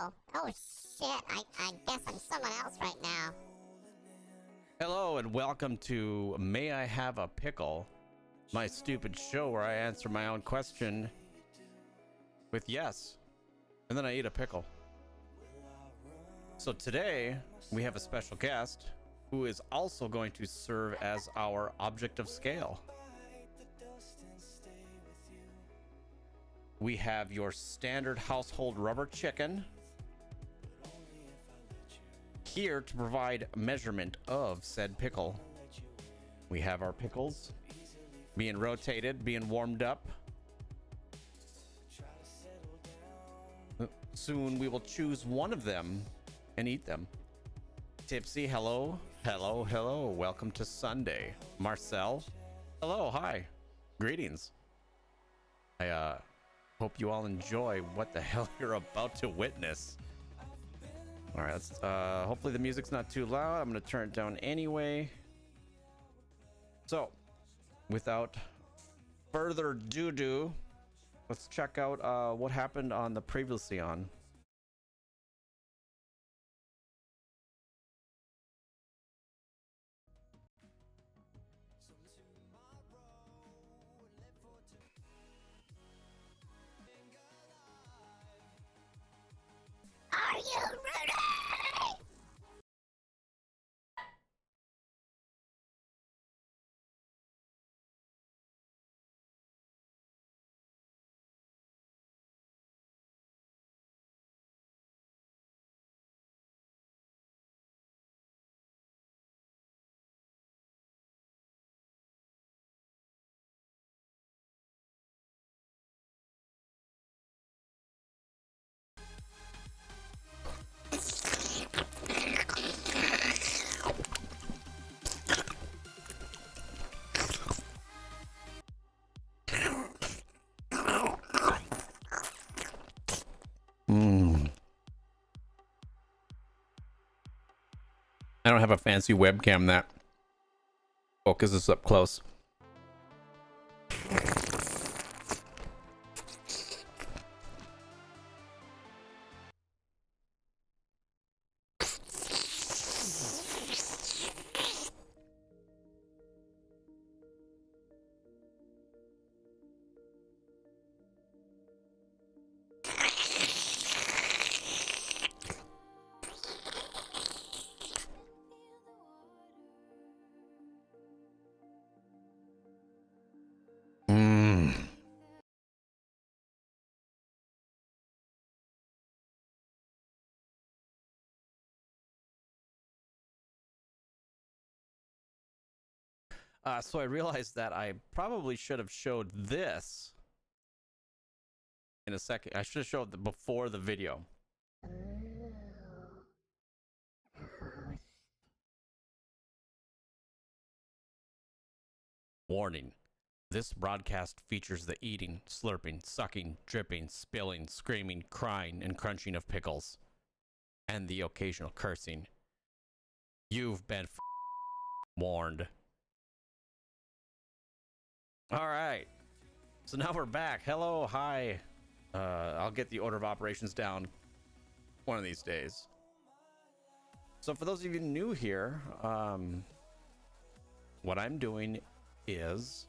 Pickle. Oh shit, I guess I'm someone else right now. Hello and welcome to May I Have a Pickle, my stupid show where I answer my own question with yes, and then I eat a pickle. So today we have a special guest who is also going to serve as our object of scale. We have your standard household rubber chicken here to provide measurement of said pickle. We have our pickles being rotated, being warmed up. Soon we will choose one of them and eat them. Tipsy, hello. Hello, hello. Welcome to Sunday. Marcel, hello, hi. Greetings. I hope you all enjoy what the hell you're about to witness. All right, let's hopefully the music's not too loud. I'm gonna turn it down anyway. So, without further ado, let's check out what happened on the previously on. Are you ready? I don't have a fancy webcam that focuses up close. So I realized that I probably should have showed this in a second. I should have showed before the video. Warning. This broadcast features the eating, slurping, sucking, dripping, spilling, screaming, crying, and crunching of pickles, and the occasional cursing. You've been warned. All right. So now we're back. Hello, hi. I'll get the order of operations down one of these days. So for those of you new here, what I'm doing is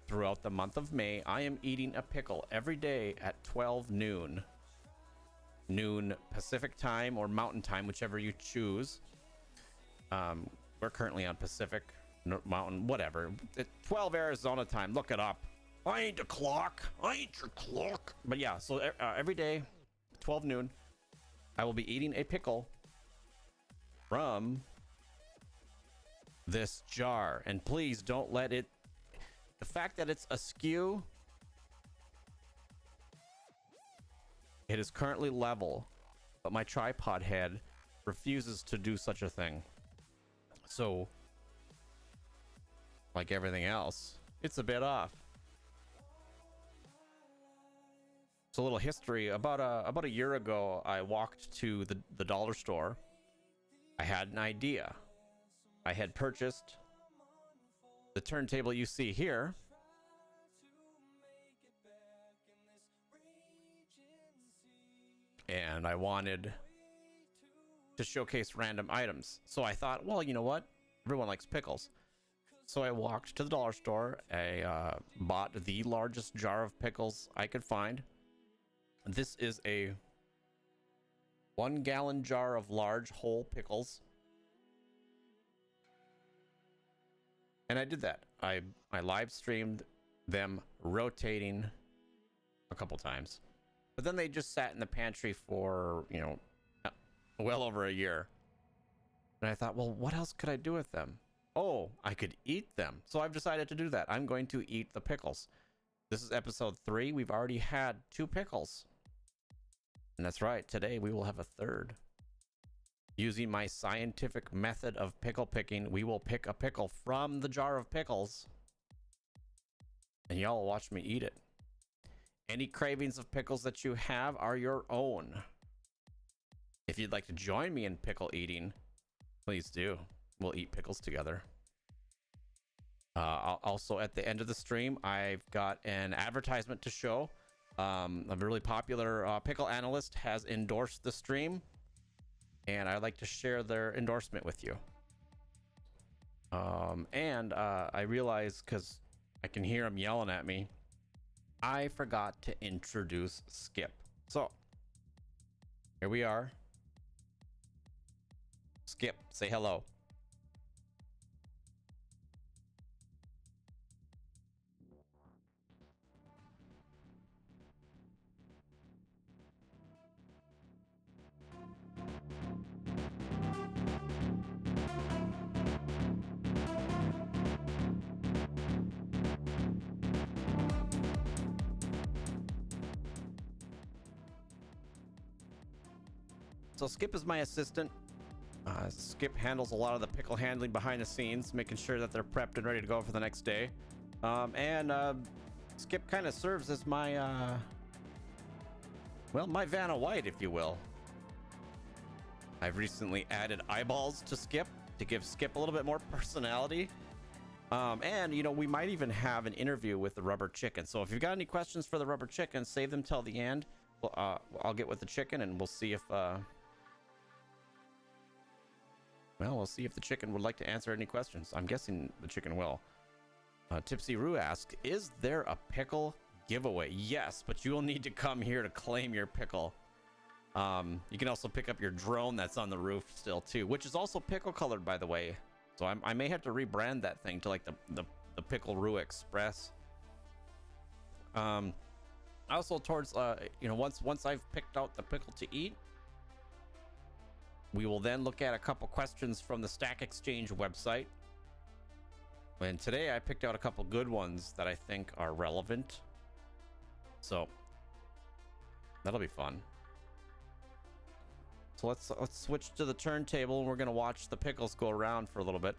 throughout the month of May, I am eating a pickle every day at 12 noon. Noon Pacific time or Mountain time, whichever you choose. We're currently on Pacific, Mountain, whatever. 12 Arizona time. Look it up. I ain't the clock. I ain't your clock. But yeah, so every day, 12 noon, I will be eating a pickle from this jar. And please don't let it... The fact that it's askew, it is currently level, but my tripod head refuses to do such a thing. So, like everything else, it's a bit off. So a little history. About a year ago, I walked to the dollar store. I had an idea. I had purchased the turntable you see here. and I wanted to showcase random items. So I thought, well, you know what? Everyone likes pickles. So I walked to the dollar store. I bought the largest jar of pickles I could find. This is a 1-gallon jar of large whole pickles. And I did that. I live streamed them rotating a couple times. But then they just sat in the pantry for, you know, well over a year. And I thought, well, what else could I do with them? Oh, I could eat them. So I've decided to do that. I'm going to eat the pickles. This is episode 3. We've already had 2 pickles. And that's right. Today we will have a third. Using my scientific method of pickle picking, we will pick a pickle from the jar of pickles. And y'all will watch me eat it. Any cravings of pickles that you have are your own. If you'd like to join me in pickle eating, please do. We'll eat pickles together. Also, at the end of the stream, I've got an advertisement to show. A really popular pickle analyst has endorsed the stream, and I'd like to share their endorsement with you. I realize, because I can hear him yelling at me, I forgot to introduce Skip. So, here we are. Skip, say hello. So Skip is my assistant. Skip handles a lot of the pickle handling behind the scenes, making sure that they're prepped and ready to go for the next day. Skip kind of serves as my, my Vanna White, if you will. I've recently added eyeballs to Skip to give Skip a little bit more personality. We might even have an interview with the rubber chicken. So if you've got any questions for the rubber chicken, save them till the end. I'll get with the chicken and we'll see if we'll see if the chicken would like to answer any questions. I'm guessing the chicken will. Tipsy Roo asks, is there a pickle giveaway? Yes, but you will need to come here to claim your pickle. You can also pick up your drone that's on the roof still too, which is also pickle colored, by the way. So I may have to rebrand that thing to like the Pickle Roo Express. Also towards once I've picked out the pickle to eat, we will then look at a couple questions from the Stack Exchange website. And today I picked out a couple good ones that I think are relevant. So that'll be fun. So let's switch to the turntable and we're gonna watch the pickles go around for a little bit.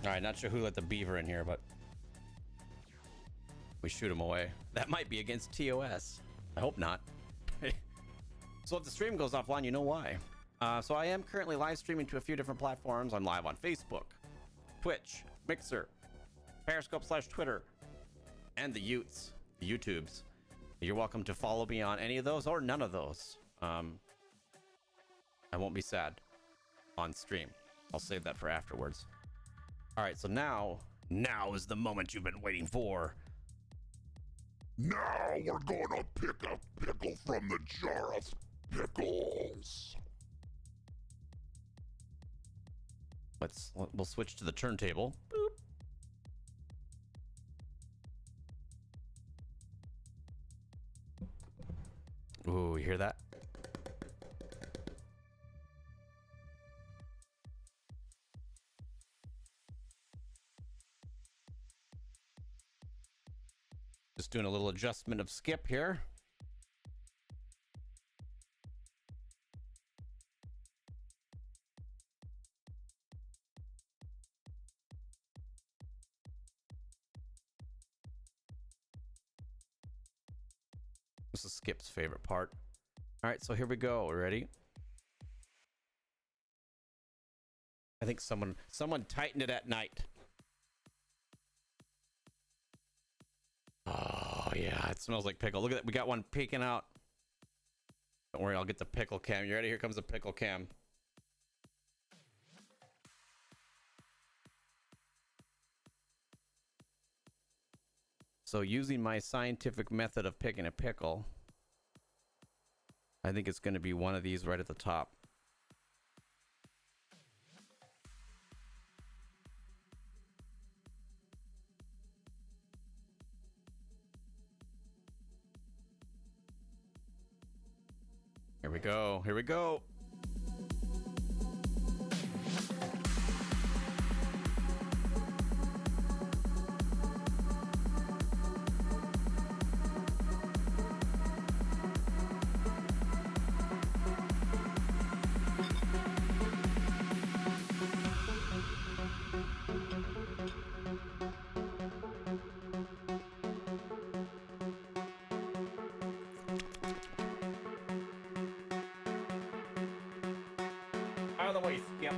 All right, not sure who let the beaver in here, but we shoot him away. That might be against TOS. I hope not. So if the stream goes offline, you know why. So I am currently live streaming to a few different platforms. I'm live on Facebook, Twitch, Mixer, Periscope/Twitter, and the YouTubes. You're welcome to follow me on any of those or none of those. I won't be sad on stream. I'll save that for afterwards. All right, so now is the moment you've been waiting for. Now we're gonna pick a pickle from the jar of pickles. We'll switch to the turntable. Boop. Ooh, you hear that? Just doing a little adjustment of skip here. This is Skip's favorite part. All right, so here we go. Ready? I think someone tightened it at night. Oh yeah, it smells like pickle. Look at that. We got one peeking out. Don't worry, I'll get the pickle cam. You ready? Here comes the pickle cam. So using my scientific method of picking a pickle, I think it's going to be one of these right at the top. Here we go. Here we go. Out of the way, Skip.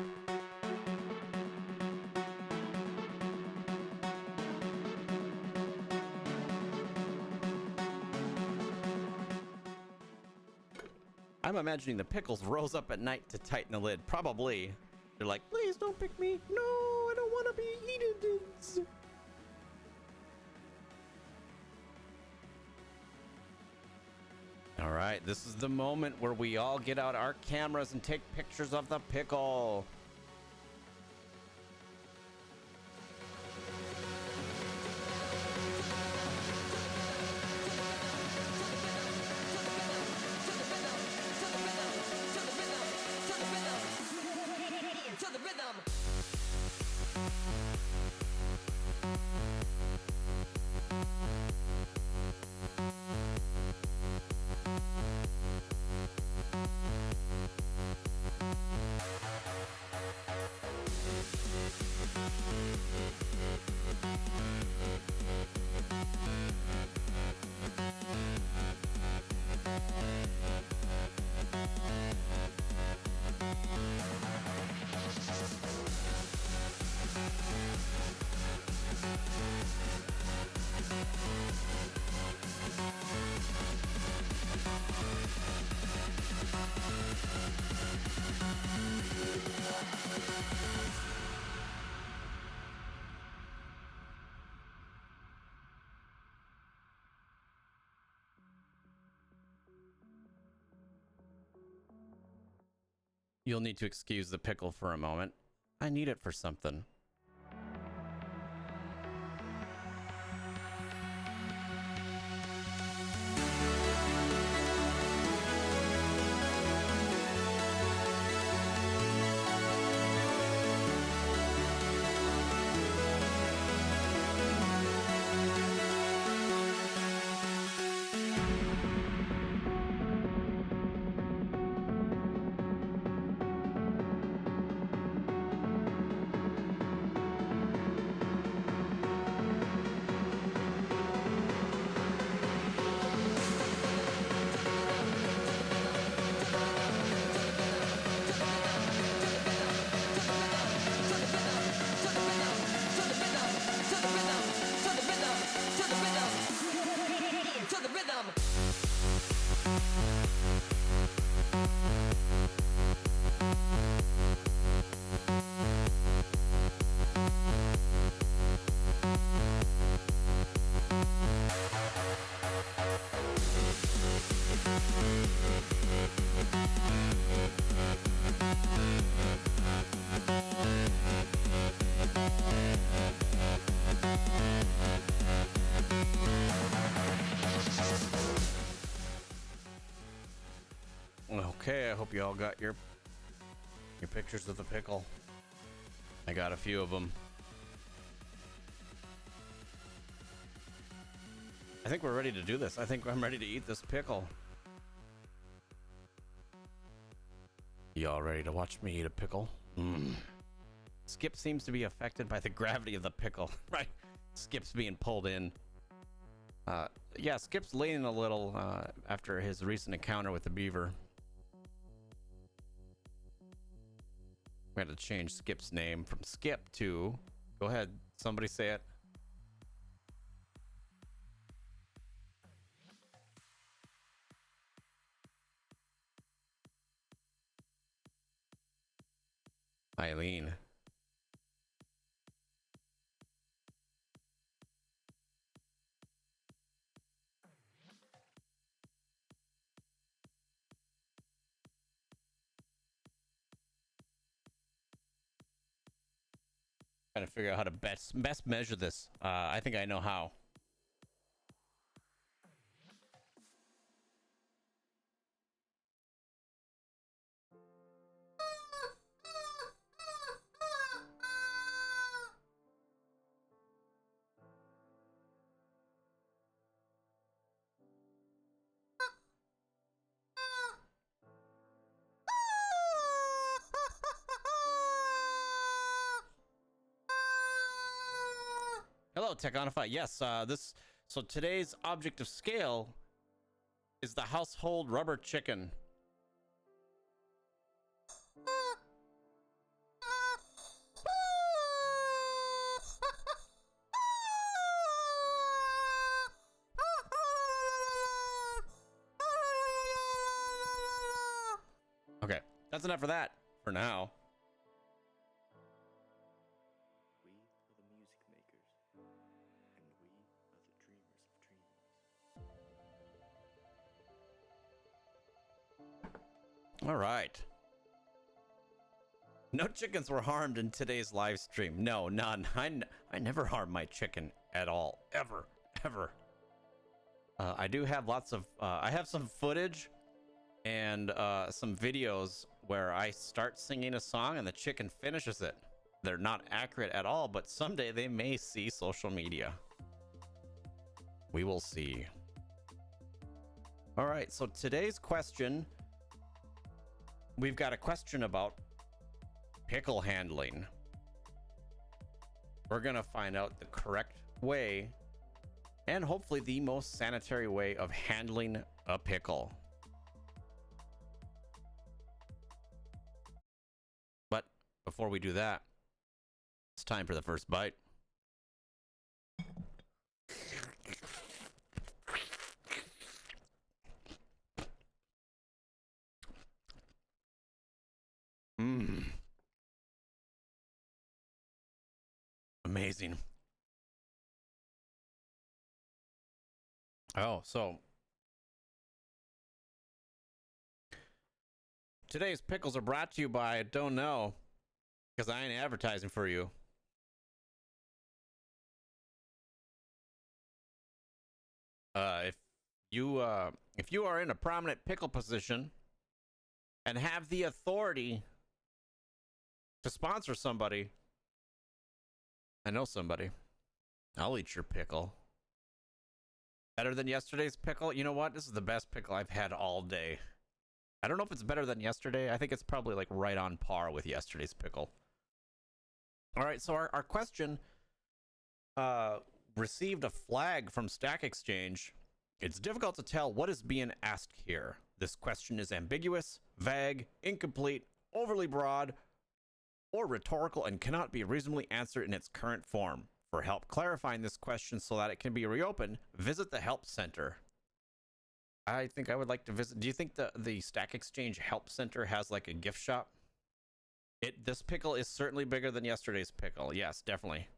I'm imagining the pickles rose up at night to tighten the lid. Probably. They're like, please don't pick me. No, I don't want to be eaten. All right, this is the moment where we all get out our cameras and take pictures of the pickle. You'll need to excuse the pickle for a moment. I need it for something. hope you all got your pictures of the pickle. I got a few of them. I think we're ready to do this. I think I'm ready to eat this pickle. Y'all ready to watch me eat a pickle? Skip seems to be affected by the gravity of the pickle, right? Skip's being pulled in. Yeah, Skip's leaning a little after his recent encounter with the beaver. We had to change Skip's name from Skip to... Go ahead, somebody say it. Eileen. Trying to figure out how to best measure this. I think I know how. Hello, Techonify. Yes, so today's object of scale is the household rubber chicken. Okay, that's enough for that for now. We are the music makers, and we are the dreamers of dreams. All right. No chickens were harmed in today's live stream. No, none. I never harm my chicken at all. Ever. I do have lots of... I have some footage and some videos where I start singing a song and the chicken finishes it. They're not accurate at all, but someday they may see social media. We will see. All right, so today's question... We've got a question about pickle handling. We're gonna find out the correct way and hopefully the most sanitary way of handling a pickle. But before we do that, it's time for the first bite. Amazing. Oh, so today's pickles are brought to you by, I don't know, because I ain't advertising for you. If you are in a prominent pickle position and have the authority to sponsor somebody, I know somebody. I'll eat your pickle. Better than yesterday's pickle? You know what? This is the best pickle I've had all day. I don't know if it's better than yesterday. I think it's probably like right on par with yesterday's pickle. All right, so our question received a flag from Stack Exchange. It's difficult to tell what is being asked here. This question is ambiguous, vague, incomplete, overly broad, or rhetorical and cannot be reasonably answered in its current form. For help clarifying this question so that it can be reopened, visit the Help Center. I think I would like to visit. Do you think the Stack Exchange Help Center has like a gift shop? This pickle is certainly bigger than yesterday's pickle. Yes, definitely.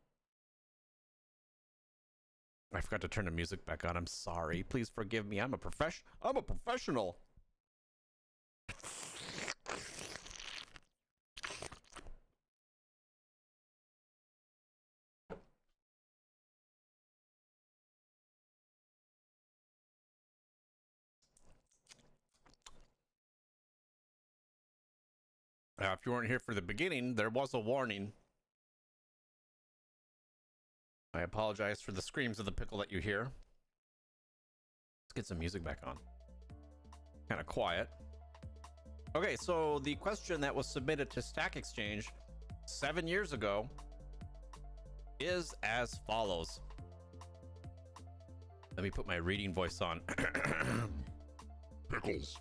I forgot to turn the music back on. I'm sorry. Please forgive me. I'm a professional. If you weren't here for the beginning, there was a warning. I apologize for the screams of the pickle that you hear. Let's get some music back on. Kind of quiet. Okay, so the question that was submitted to Stack Exchange 7 years ago is as follows. Let me put my reading voice on. Pickles.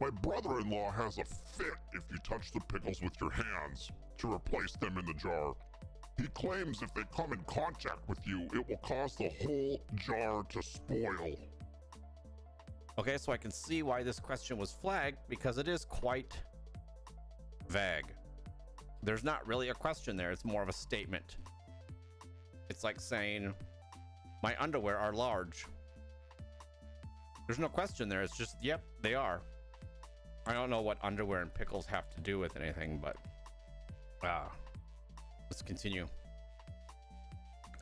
My brother-in-law has a fit if you touch the pickles with your hands to replace them in the jar. He claims if they come in contact with you, it will cause the whole jar to spoil. Okay, so I can see why this question was flagged because it is quite vague. There's not really a question there. It's more of a statement. It's like saying, my underwear are large. There's no question there. It's just, yep, they are. I don't know what underwear and pickles have to do with anything, but let's continue.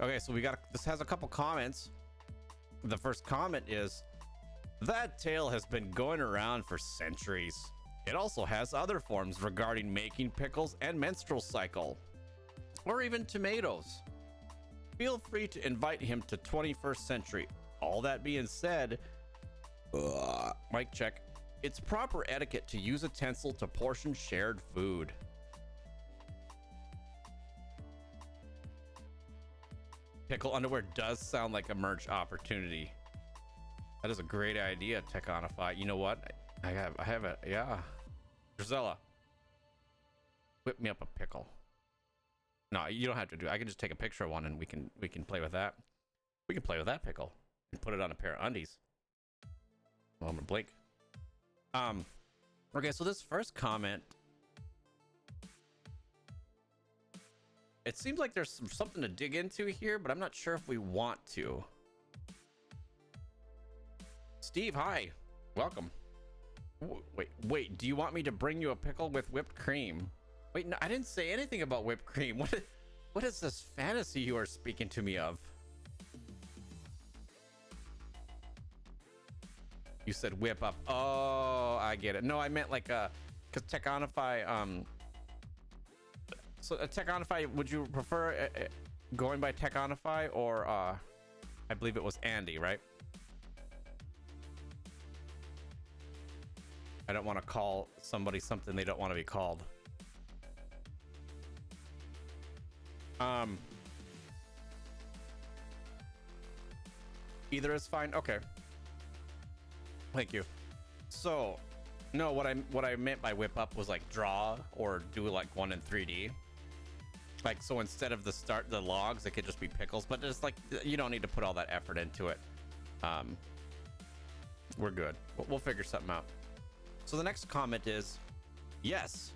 Okay, so this has a couple comments. The first comment is, that tale has been going around for centuries. It also has other forms regarding making pickles and menstrual cycle, or even tomatoes. Feel free to invite him to 21st century. All that being said, mic check. It's proper etiquette to use utensil to portion shared food. Pickle underwear does sound like a merch opportunity. That is a great idea, Teconify. You know what? I have a, yeah. Drizella, whip me up a pickle. No, you don't have to do it. I can just take a picture of one and we can play with that. We can play with that pickle and put it on a pair of undies. Well, I'm gonna blink. Okay, so this first comment, it seems like there's something to dig into here, but I'm not sure if we want to. Steve, hi. Welcome. Wait, do you want me to bring you a pickle with whipped cream? Wait, no, I didn't say anything about whipped cream. What is this fantasy you are speaking to me of? You said whip up. Oh, I get it. No, I meant like because Teconify, so Teconify, would you prefer going by Teconify or I believe it was Andy, right? I don't want to call somebody something they don't want to be called. Either is fine. Okay. Thank you. So, no, what I meant by whip up was like draw or do like one in 3D. Like, so instead of the logs, it could just be pickles, but just like, you don't need to put all that effort into it. We're good. We'll figure something out. So the next comment is, yes,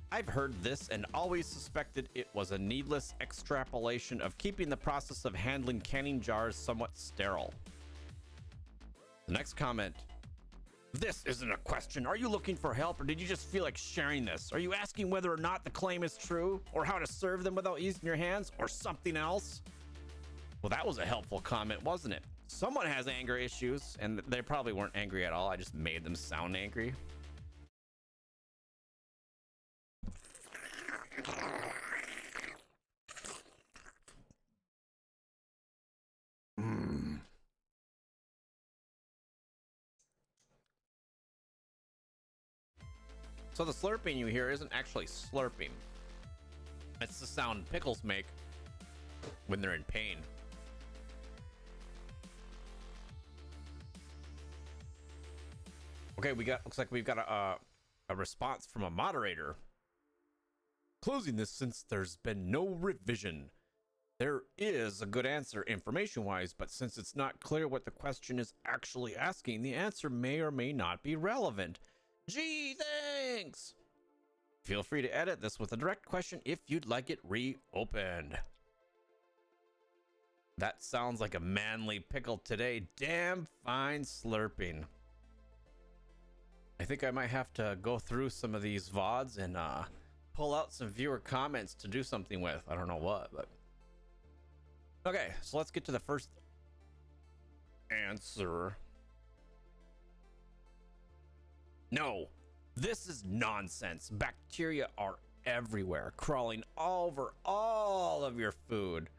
I've heard this and always suspected it was a needless extrapolation of keeping the process of handling canning jars somewhat sterile. The next comment, this isn't a question. Are you looking for help or did you just feel like sharing this? Are you asking whether or not the claim is true or how to serve them without using your hands or something else? Well, that was a helpful comment, wasn't it? Someone has anger issues and they probably weren't angry at all. I just made them sound angry. So the slurping you hear isn't actually slurping. It's the sound pickles make when they're in pain. Okay, looks like we've got a response from a moderator. Closing this since there's been no revision. There is a good answer information-wise, but since it's not clear what the question is actually asking, the answer may or may not be relevant. Gee, thanks! Feel free to edit this with a direct question if you'd like it reopened. That sounds like a manly pickle today. Damn fine slurping. I think I might have to go through some of these VODs and pull out some viewer comments to do something with. I don't know what, but... Okay, so let's get to the first answer. No, This is nonsense. Bacteria are everywhere, crawling over all of your food.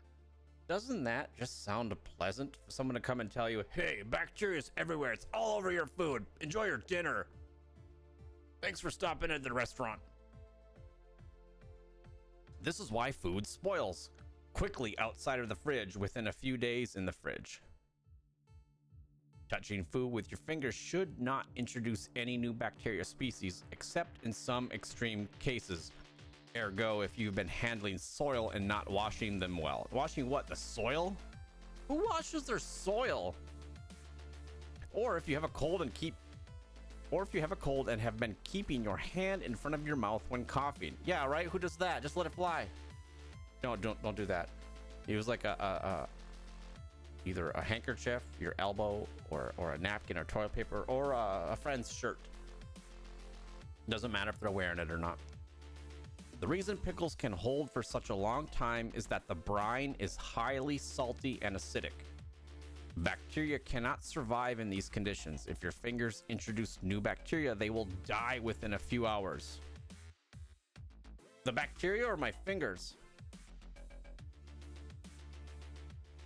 Doesn't that just sound pleasant for someone to come and tell you, hey, bacteria is everywhere. It's all over your food. Enjoy your dinner. Thanks for stopping at the restaurant. This is why food spoils quickly outside of the fridge within a few days in the fridge. Touching food with your fingers should not introduce any new bacteria species except in some extreme cases. Ergo, if you've been handling soil and not washing them well. Washing what? The soil? Who washes their soil? Or if you have a cold and have been keeping your hand in front of your mouth when coughing. Yeah, right? Who does that? Just let it fly. No, don't do that. Use like either a handkerchief, your elbow, or a napkin or toilet paper, or a friend's shirt. Doesn't matter if they're wearing it or not. The reason pickles can hold for such a long time is that the brine is highly salty and acidic. Bacteria cannot survive in these conditions. If your fingers introduce new bacteria, they will die within a few hours. The bacteria or my fingers?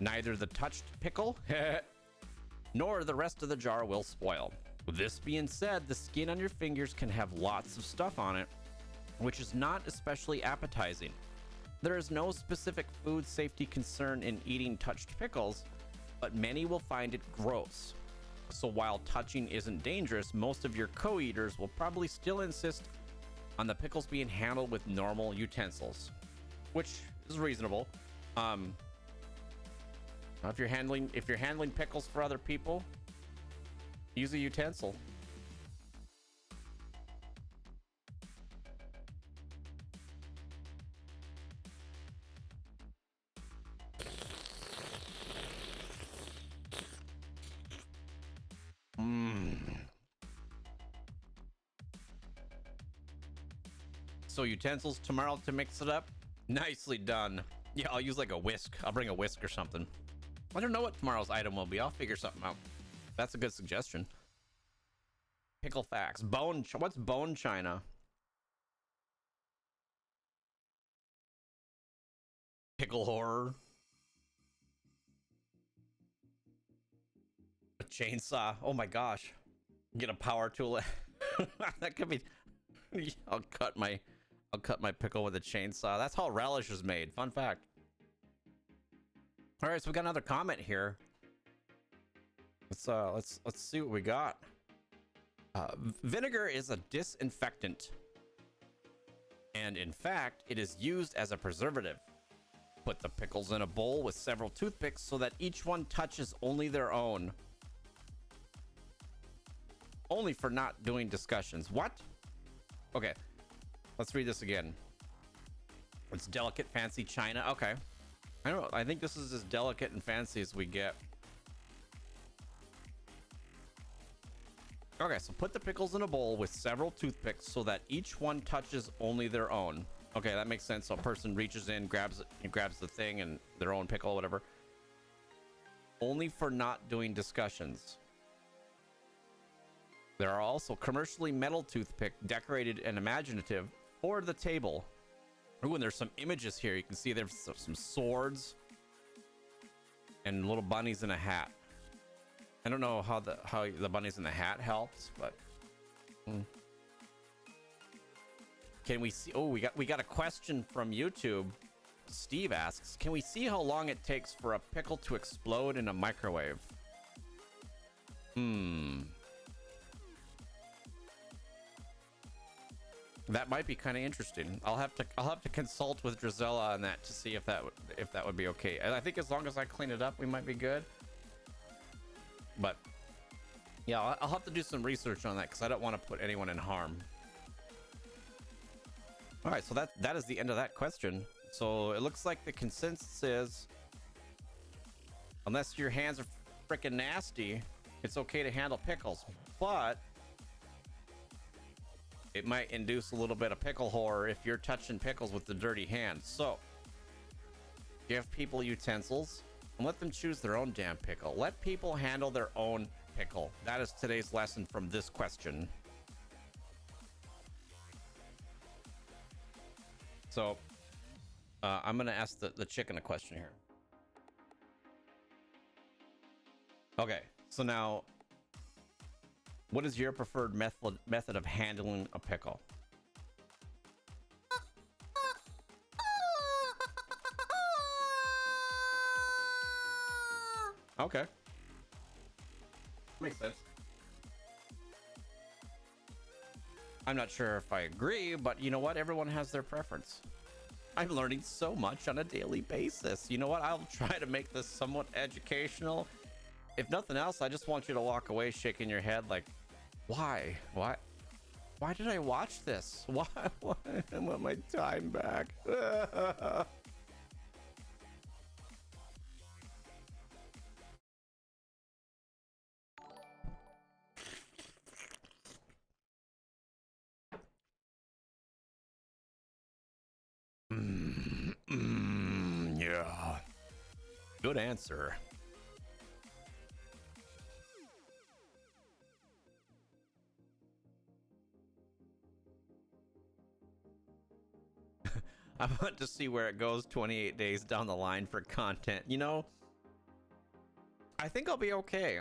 Neither the touched pickle nor the rest of the jar will spoil. With this being said, the skin on your fingers can have lots of stuff on it, which is not especially appetizing. There is no specific food safety concern in eating touched pickles, but many will find it gross. So while touching isn't dangerous, most of your co-eaters will probably still insist on the pickles being handled with normal utensils, which is reasonable. If you're handling pickles for other people, use a utensil. So utensils tomorrow to mix it up. Nicely done. Yeah, I'll use like a whisk. I'll bring a whisk or something. I don't know what tomorrow's item will be. I'll figure something out. That's a good suggestion. Pickle facts. What's bone china? Pickle horror. A chainsaw. Oh my gosh. Get a power tool. That could be. I'll cut my pickle with a chainsaw. That's how relish is made. Fun fact. All right, so we got another comment here. Let's see what we got. Vinegar is a disinfectant, and in fact, it is used as a preservative. Put the pickles in a bowl with several toothpicks so that each one touches only their own. Only for not doing discussions. What? Okay, let's read this again. It's delicate, fancy china. Okay. I think this is as delicate and fancy as we get. Okay, so put the pickles in a bowl with several toothpicks so that each one touches only their own. Okay, that makes sense. So a person reaches in, grabs the thing and their own pickle, whatever. Only for not doing discussions. There are also commercially metal toothpick, decorated and imaginative, for the table. Ooh, and there's some images here. You can see there's some swords and little bunnies in a hat. I don't know how the bunnies in the hat helps, but can we see? Oh, we got a question from YouTube. Steve asks, can we see how long it takes for a pickle to explode in a microwave? That might be kind of interesting. I'll have to consult with Drizella on that to see if that would be okay. And I think as long as I clean it up, we might be good. But yeah, I'll have to do some research on that because I don't want to put anyone in harm. All right, so that is the end of that question. So it looks like the consensus is, unless your hands are freaking nasty, it's okay to handle pickles, but it might induce a little bit of pickle horror if you're touching pickles with the dirty hands. So give people utensils and let them choose their own damn pickle. Let people handle their own pickle. That is today's lesson from this question. So I'm gonna ask the chicken a question here. Okay, so now, what is your preferred method of handling a pickle? Okay, makes sense. I'm not sure if I agree, but you know what? Everyone has their preference. I'm learning so much on a daily basis. You know what? I'll try to make this somewhat educational. If nothing else, I just want you to walk away shaking your head like, why? Why did I watch this? Why? I want my time back. Yeah. Good answer. I want to see where it goes 28 days down the line for content. You know, I think I'll be okay.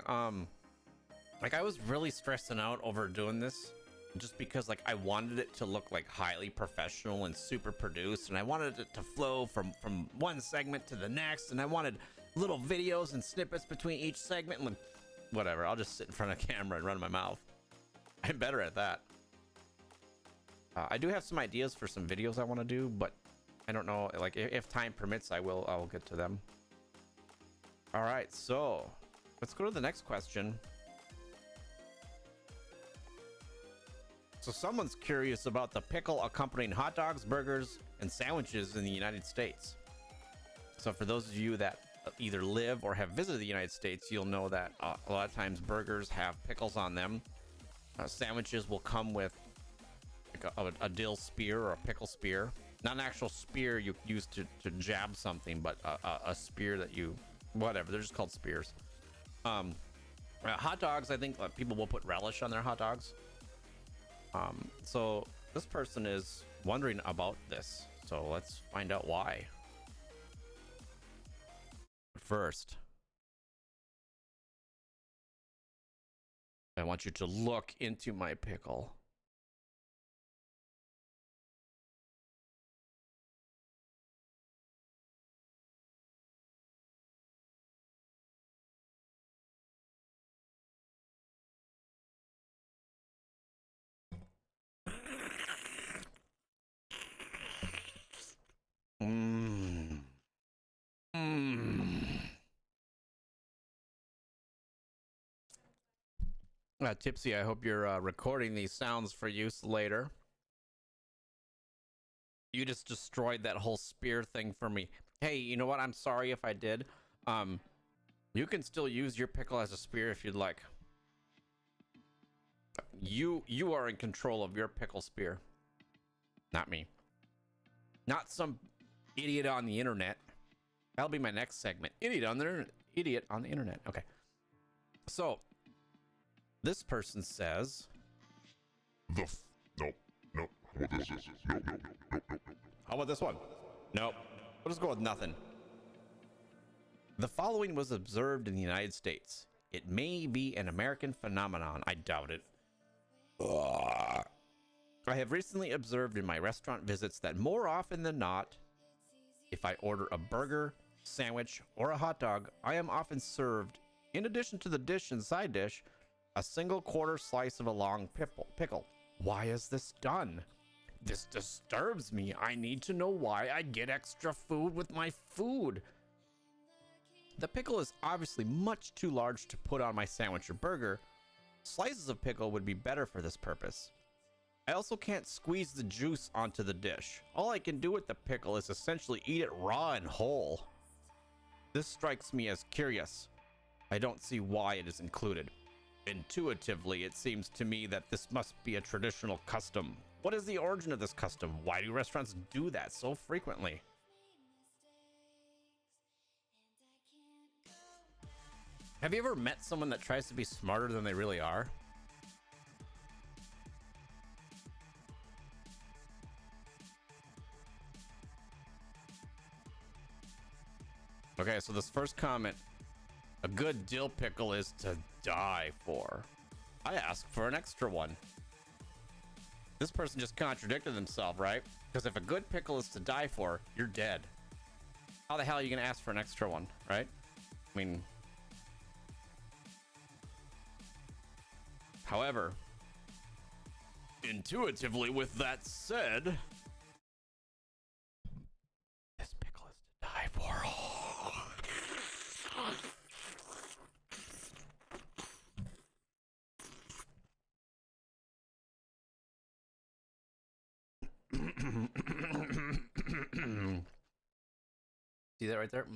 Like I was really stressing out over doing this just because like I wanted it to look like highly professional and super produced, and I wanted it to flow from one segment to the next, and I wanted little videos and snippets between each segment, and whatever, I'll just sit in front of camera and run my mouth. I'm better at that. I do have some ideas for some videos I want to do, but I don't know, like if time permits, I'll get to them. All right, so let's go to the next question. So someone's curious about the pickle accompanying hot dogs, burgers, and sandwiches in the United States. So for those of you that either live or have visited the United States, you'll know that a lot of times burgers have pickles on them. Sandwiches will come with like a dill spear or a pickle spear. Not an actual spear you use to jab something, but a spear that you, whatever, they're just called spears. Hot dogs, I think people will put relish on their hot dogs. So this person is wondering about this. So let's find out why. First, I want you to look into my pickle. Mmm. Mmm. Tipsy, I hope you're recording these sounds for use later. You just destroyed that whole spear thing for me. Hey, you know what? I'm sorry if I did. You can still use your pickle as a spear if you'd like. You are in control of your pickle spear. Not me. Not some idiot on the internet. That'll be my next segment. Idiot on the internet. Okay. So, this person says... Nope. How about this? Nope. How about this one? Nope. We'll just go with nothing. The following was observed in the United States. It may be an American phenomenon. I doubt it. Ugh. I have recently observed in my restaurant visits that more often than not, if I order a burger, sandwich, or a hot dog, I am often served, in addition to the dish and side dish, a single quarter slice of a long pickle. Why is this done? This disturbs me. I need to know why I get extra food with my food. The pickle is obviously much too large to put on my sandwich or burger. Slices of pickle would be better for this purpose. I also can't squeeze the juice onto the dish. All I can do with the pickle is essentially eat it raw and whole. This strikes me as curious. I don't see why it is included. Intuitively, it seems to me that this must be a traditional custom. What is the origin of this custom? Why do restaurants do that so frequently? Have you ever met someone that tries to be smarter than they really are? Okay, so this first comment, a good dill pickle is to die for. I asked for an extra one. This person just contradicted themselves, right? Because if a good pickle is to die for, you're dead. How the hell are you going to ask for an extra one, right? I mean, however, intuitively, with that said, this pickle is to die for. See that right there?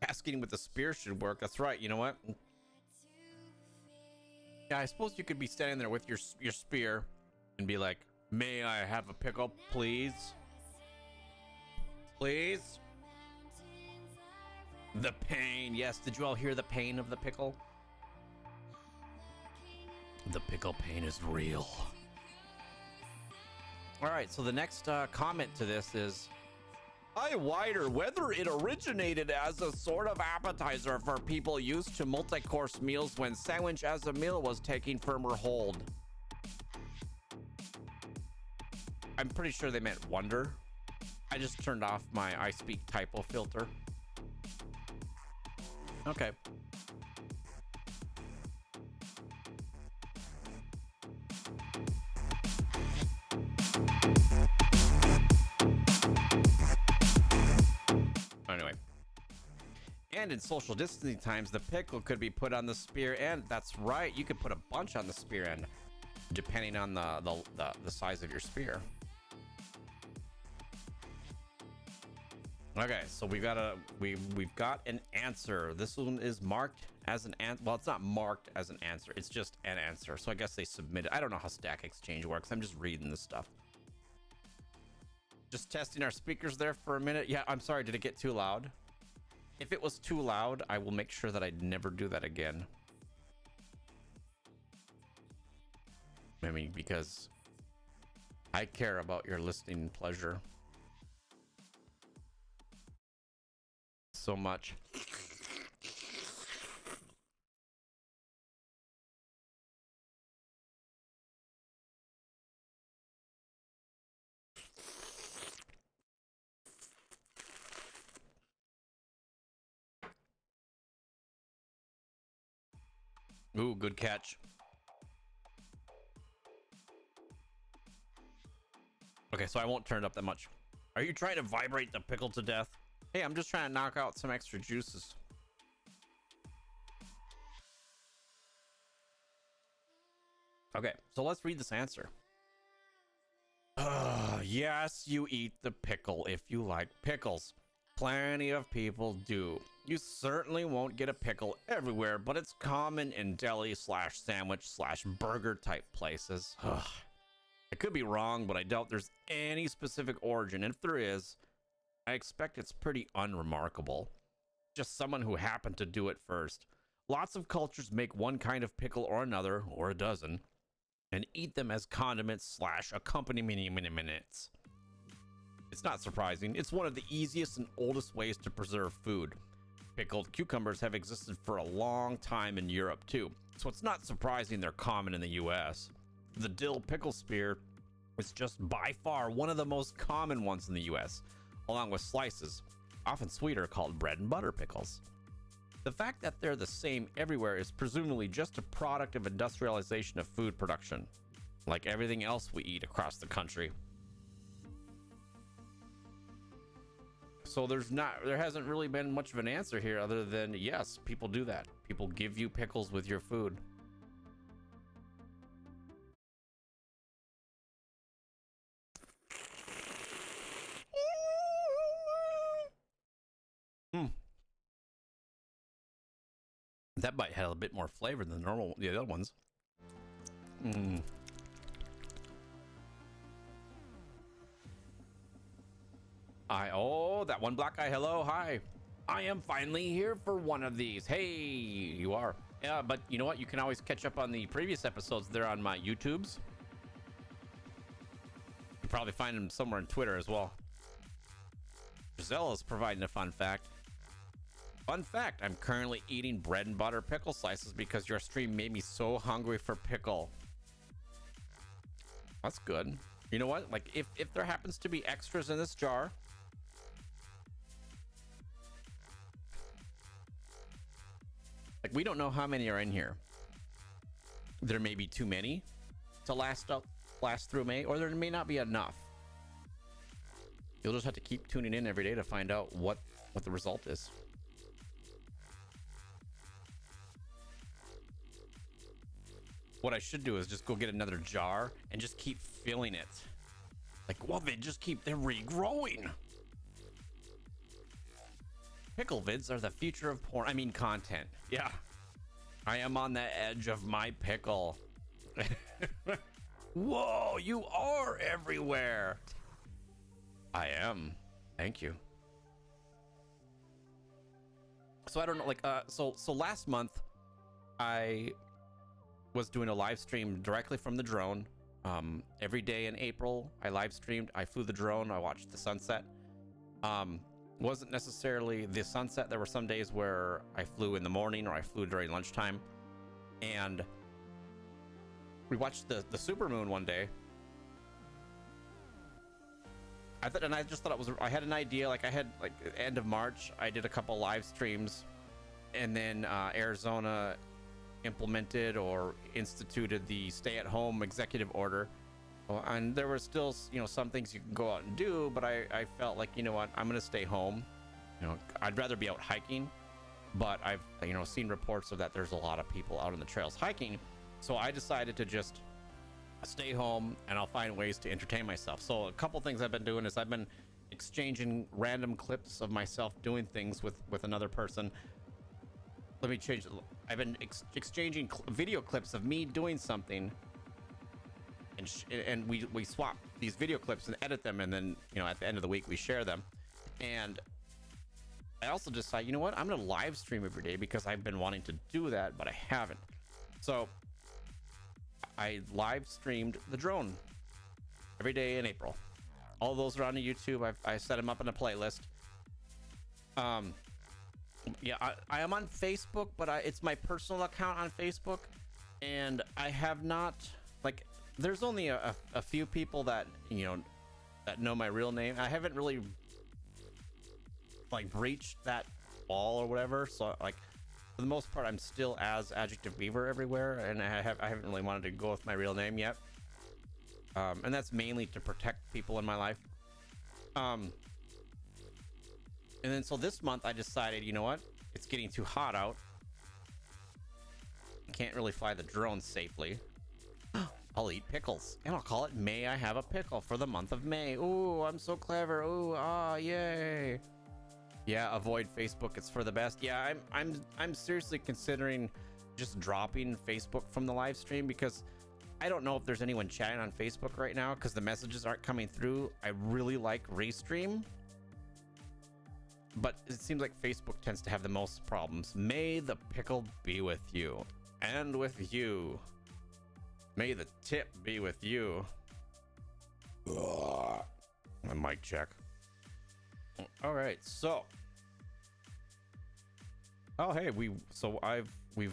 Asking with the spear should work. That's right. You know what? Yeah, I suppose you could be standing there with your spear and be like, "May I have a pickle, please? Please?" The pain. Yes, did you all hear the pain of the pickle? The pickle pain is real. All right, so the next comment to this is, I wonder whether it originated as a sort of appetizer for people used to multi-course meals when sandwich as a meal was taking firmer hold. I'm pretty sure they meant wonder. I just turned off my I speak typo filter. Okay. Anyway. And in social distancing times, the pickle could be put on the spear end. That's right. You could put a bunch on the spear end, depending on the size of your spear. Okay, so we've got an answer. This one is marked as an answer. Well, it's not marked as an answer. It's just an answer. So I guess they submitted. I don't know how Stack Exchange works. I'm just reading this stuff. Just testing our speakers there for a minute. Yeah, I'm sorry. Did it get too loud? If it was too loud, I will make sure that I never do that again. I mean, because I care about your listening pleasure so much. Ooh, good catch. Okay, so I won't turn it up that much. Are you trying to vibrate the pickle to death? Hey, I'm just trying to knock out some extra juices. Okay, so let's read this answer. Yes, you eat the pickle if you like pickles. Plenty of people do. You certainly won't get a pickle everywhere, but it's common in deli / sandwich / burger type places. Ugh. I could be wrong, but I doubt there's any specific origin. If there is, I expect it's pretty unremarkable. Just someone who happened to do it first. Lots of cultures make one kind of pickle or another, or a dozen, and eat them as condiments / accompaniments. It's not surprising. It's one of the easiest and oldest ways to preserve food. Pickled cucumbers have existed for a long time in Europe too, so it's not surprising they're common in the US. The dill pickle spear is just by far one of the most common ones in the US, along with slices, often sweeter, called bread and butter pickles. The fact that they're the same everywhere is presumably just a product of industrialization of food production, like everything else we eat across the country. So there hasn't really been much of an answer here other than, yes, people do that. People give you pickles with your food. That bite had a bit more flavor than the other ones. Oh, that one black guy. Hello, hi. I am finally here for one of these. Hey, you are. Yeah, but you know what? You can always catch up on the previous episodes there on my YouTubes. probably find him somewhere on Twitter as well. Giselle is providing a fun fact. Fun fact, I'm currently eating bread and butter pickle slices because your stream made me so hungry for pickle. That's good. You know what? Like, if there happens to be extras in this jar, like, we don't know how many are in here. There may be too many to last through May, or there may not be enough. You'll just have to keep tuning in every day to find out what the result is. What I should do is just go get another jar and just keep filling it. Like, well, they're regrowing. Pickle vids are the future of porn. I mean, content. Yeah. I am on the edge of my pickle. Whoa, you are everywhere. I am. Thank you. So I don't know, like, so last month I was doing a live stream directly from the drone. Every day in April, I live streamed. I flew the drone. I watched the sunset. Wasn't necessarily the sunset. There were some days where I flew in the morning or I flew during lunchtime. And we watched the supermoon one day. I just thought it was, I had an idea. Like, I had, like, end of March, I did a couple live streams, and then Arizona implemented or instituted the stay-at-home executive order, and there were still, you know, some things you can go out and do, but I felt like, you know what, I'm gonna stay home. You know, I'd rather be out hiking, but I've, you know, seen reports of that there's a lot of people out on the trails hiking, so I decided to just stay home and I'll find ways to entertain myself. So a couple things I've been doing is I've been exchanging random clips of myself doing things with another person. Let me change it. I've been exchanging video clips of me doing something, and we swap these video clips and edit them, and then, you know, at the end of the week we share them. And I also decided, you know what, I'm gonna live stream every day because I've been wanting to do that, but I haven't. So I live streamed the drone every day in April. All those are on YouTube. I set them up in a playlist. Yeah, I am on Facebook, but it's my personal account on Facebook, and I have not, like, there's only a few people that, you know, that know my real name. I haven't really, like, breached that wall or whatever, so, like, for the most part, I'm still as Adjective Beaver everywhere, and I haven't really wanted to go with my real name yet. And that's mainly to protect people in my life. And then so this month I decided, you know what? It's getting too hot out. Can't really fly the drone safely. I'll eat pickles, and I'll call it May I Have a Pickle for the month of May. Ooh, I'm so clever. Ooh, ah, yay. Yeah, avoid Facebook. It's for the best. Yeah, I'm seriously considering just dropping Facebook from the live stream, because I don't know if there's anyone chatting on Facebook right now because the messages aren't coming through. I really like Restream, but it seems like Facebook tends to have the most problems. May the pickle be with you, and with you. May the tip be with you. Ugh. A mic check. All right, so. Oh, hey, we've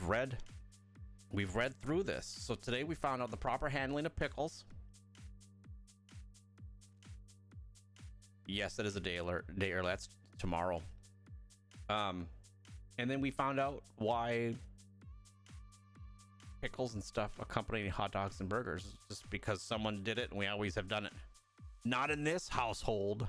read through this. So today we found out the proper handling of pickles. Yes, that is a day early. That's tomorrow. And then we found out why pickles and stuff accompany hot dogs and burgers, just because someone did it and we always have done it. Not in this household.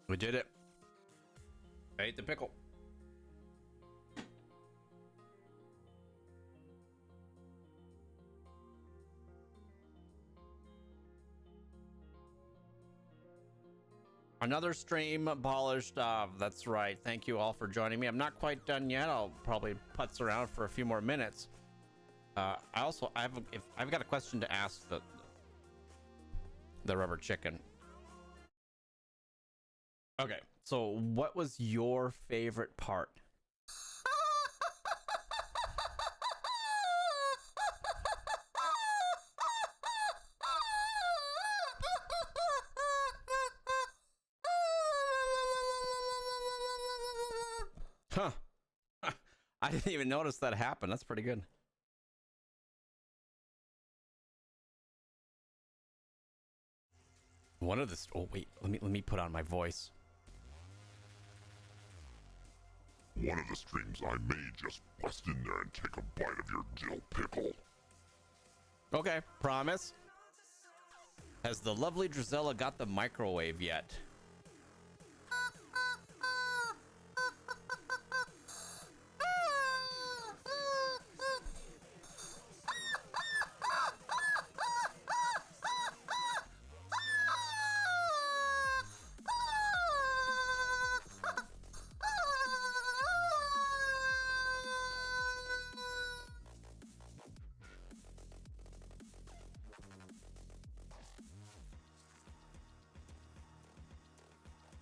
We did it. I ate the pickle. Another stream polished off. That's right. Thank you all for joining me. I'm not quite done yet. I'll probably putz around for a few more minutes. I've got a question to ask the rubber chicken. Okay, so what was your favorite part? Huh. I didn't even notice that happen. That's pretty good. One of the oh wait, let me put on my voice. One of the streams I made, just bust in there and take a bite of your dill pickle. Okay, promise. Has the lovely Drizella got the microwave yet?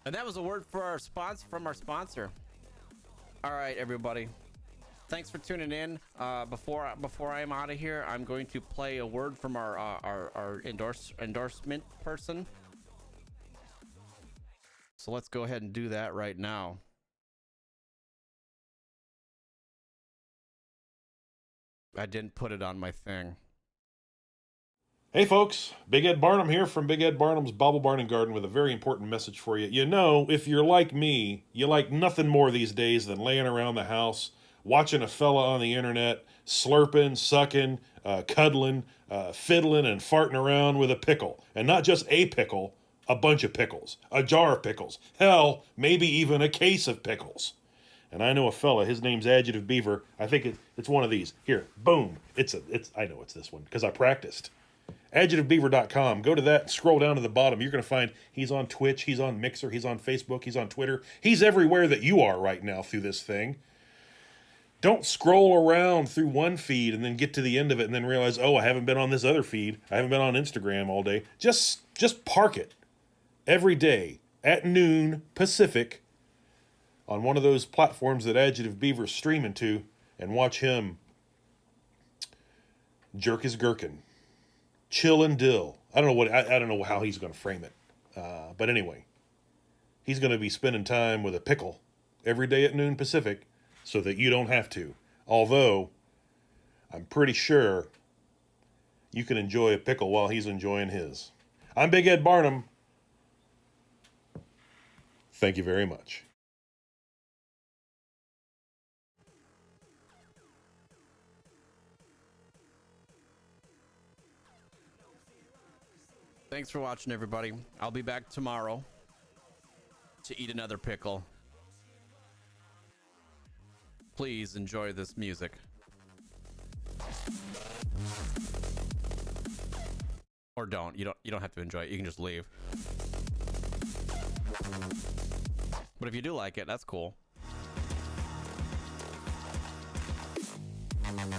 And that was a word for our from our sponsor. All right, everybody. Thanks for tuning in. Before I'm out of here, I'm going to play a word from our endorsement person. So let's go ahead and do that right now. I didn't put it on my thing. Hey folks, Big Ed Barnum here from Big Ed Barnum's Bobble Barn and Garden with a very important message for you. You know, if you're like me, you like nothing more these days than laying around the house, watching a fella on the internet, slurping, sucking, cuddling, fiddling, and farting around with a pickle. And not just a pickle, a bunch of pickles, a jar of pickles, hell, maybe even a case of pickles. And I know a fella, his name's Adjective Beaver. I think it's one of these. Here, boom. I know it's this one because I practiced. AdjectiveBeaver.com. Go to that and scroll down to the bottom. You're going to find he's on Twitch, he's on Mixer, he's on Facebook, he's on Twitter. He's everywhere that you are right now through this thing. Don't scroll around through one feed and then get to the end of it and then realize, oh, I haven't been on this other feed. I haven't been on Instagram all day. Just park it every day at noon Pacific on one of those platforms that Adjective Beaver's streaming to and watch him jerk his gherkin. Chill and dill. I don't know how he's going to frame it. But anyway, he's going to be spending time with a pickle every day at noon Pacific so that you don't have to. Although, I'm pretty sure you can enjoy a pickle while he's enjoying his. I'm Big Ed Barnum. Thank you very much. Thanks for watching, everybody. I'll be back tomorrow to eat another pickle. Please enjoy this music. Or don't. You don't have to enjoy it. You can just leave. But if you do like it, that's cool. Hang out,